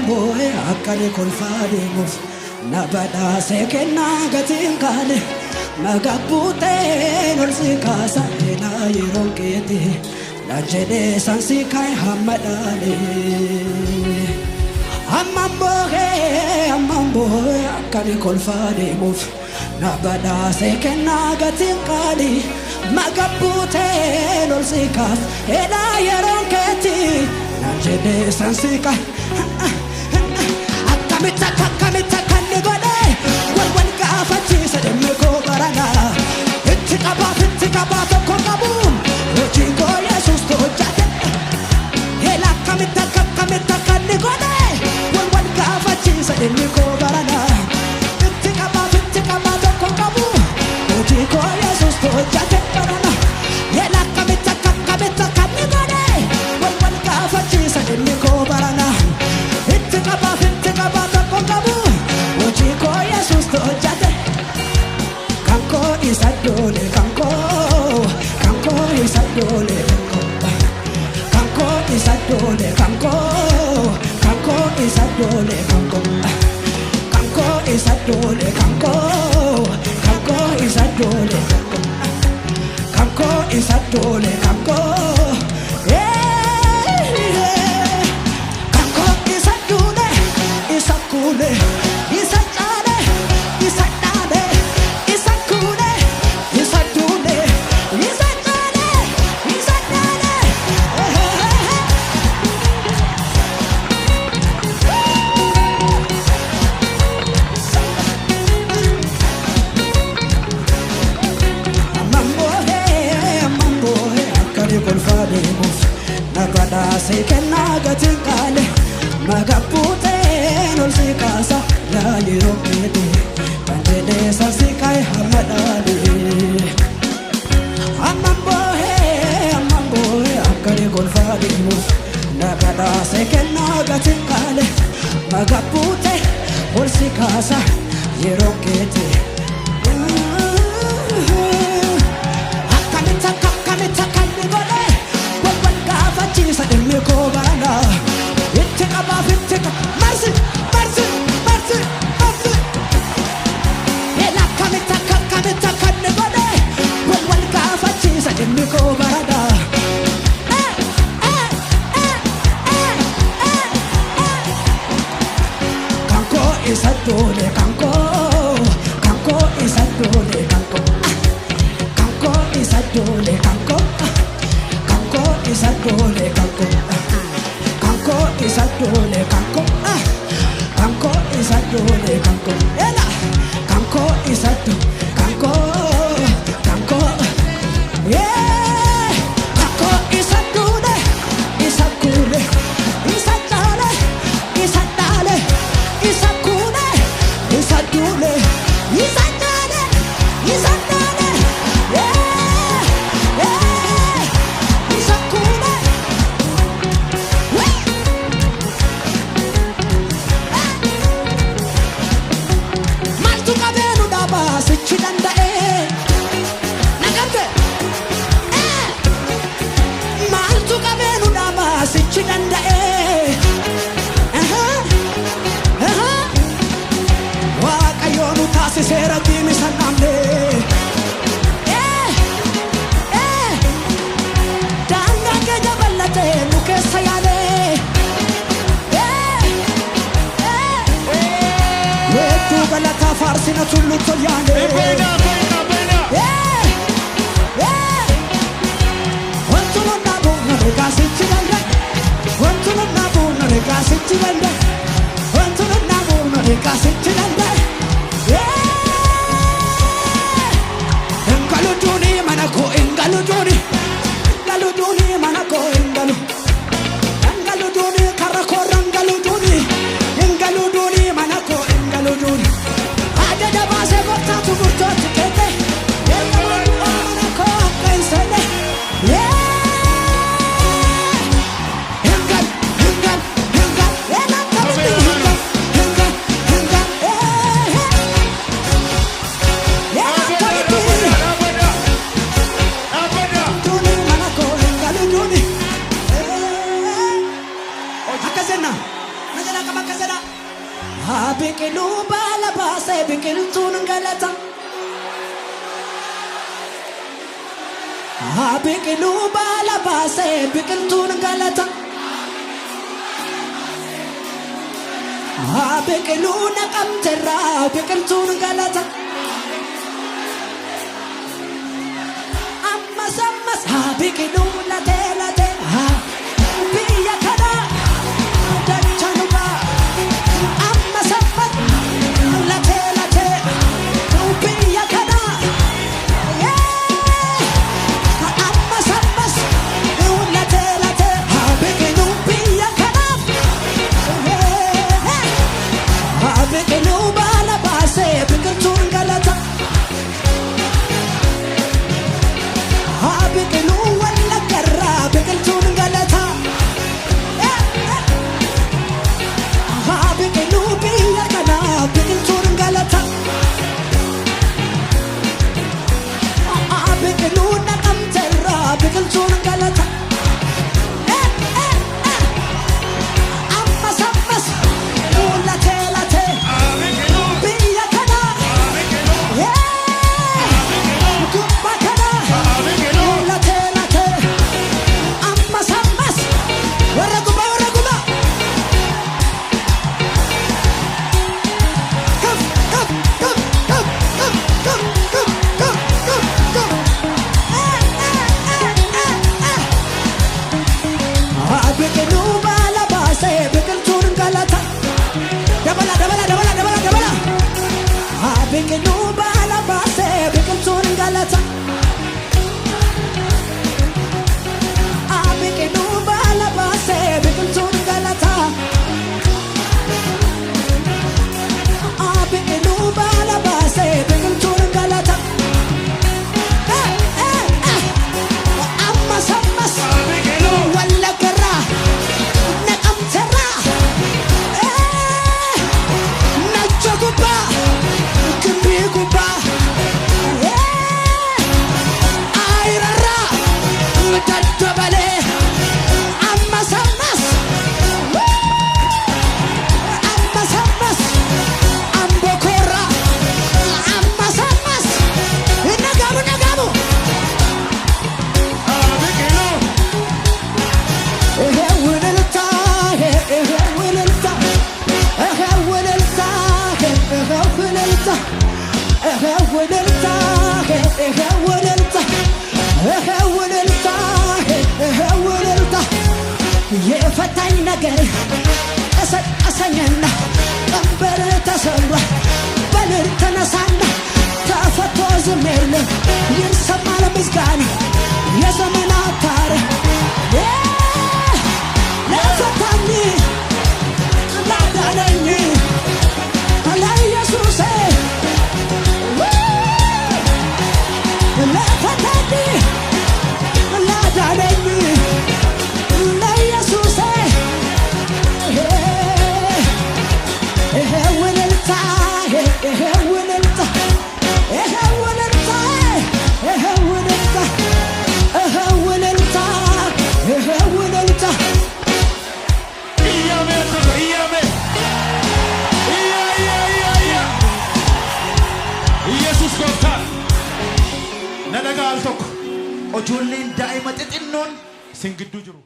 boy akkani kolfaade muf nabada sekena gatin kale magabute nolsi kasa ela yeronkete najede sansi kai hamadale amambo akkani kolfaade muf nabada sekena gatin kale magabute nolsi kasa ela yeronkete najede sansi kai Kamita kanigode Walwan kafachi sademeko barana Itikaba tokokabu Ojingo Yesus tojate Hela kamita kanigode Walwan kafachi sademeko barana Itikaba tokokabu Ojingo Yesus tojate barana Hela kamita kanigode Walwan kafachi sademeko barana Itikaba Ojiko Yesus tojate Kanko isadole kanko isadole kanko isadole kanko isadole kanko isadole kanko isadole kanko isadole kanko Sekena gatin kale magapute nolsi kasa la yerokete kanjede sasikai hamadale amambo akare golfade mus nagada sekena gatin kale magapute nolsi kasa yerokete akamita kanigole Sademeko barana Itikaba Mercy Hela kamita kanigode Walwan kafachi sademeko barana Kanko isadole kanko isadole kanko isadole kanko isadole kanko isadole kanko isadole kanko ela kanko isadu kanko yeah kanko isadule isakule isadale isakule isadule isadale Sera kimi sanamne danga ke jabalate muke sayale wetu galata farsina tullu tolyane wantu nabo regasichi ganda wantu nabo regasichi ganda wantu nabo regasichi ganda Engaluduni manako engaluduni karakora engaluduni manako engaluduni adada base bortatu burtoti kete engaluduni manako pensele engal Najala qaba kasada biqilu bala baase biqiltuun galata biqilu bala baase biqiltuun galata biqilu naqamterra biqiltuun galata ammas ammas biqilu late late biyya kana dachanuba ammas ammas late late biyya kana ammas ammas late late biqilu biyya kana biqilu bala baase biqiltuun galata biqilu walla garra biqiltuun galata biqilu biyya kana biqiltuun galata biqilu naqamterra biqiltuun galata ammas ammas late late biyya kana gubba kana late late ammas ammas warra guba kaf kaf kaf kaf kaf kaf kaf kaf kaf biqilu bala baase biqiltuun galata dabala dabala dabala dabala dabala biqilu bala baase biqiltuun galata biqilu bala baase biqiltuun galata biqilu bala baase biqiltuun galata ammas ammas walla garra naqamterra nacha gubba gimbi gubba ayrarra daddabale ammas ammas ammas ammas ambokorra ammas ammas nagamu nagamu wililta wililta wililta wililta wililta wililta wililta wililta የፈታኝ ነገር ቀሰቀሰኝና ቀንበር ተሰብሯል በልል ተነሳና ተፈቶ ዝም የለም ይሰማል ምስጋና የዘመናት ታሪክ ለፈታኝ ላዳነኝ ለኢየሱሴ ለፈታኝ ላዳነኝ ለኢየሱሴ ውልልታ ውልልታ ውልልታ ውልልታ ውልልታ ውልልታ ኢየሱስ ጎፍታ ነደጋ አልቶክ ኦጆሌን ዳኢማ xixinnoo singiddu jiru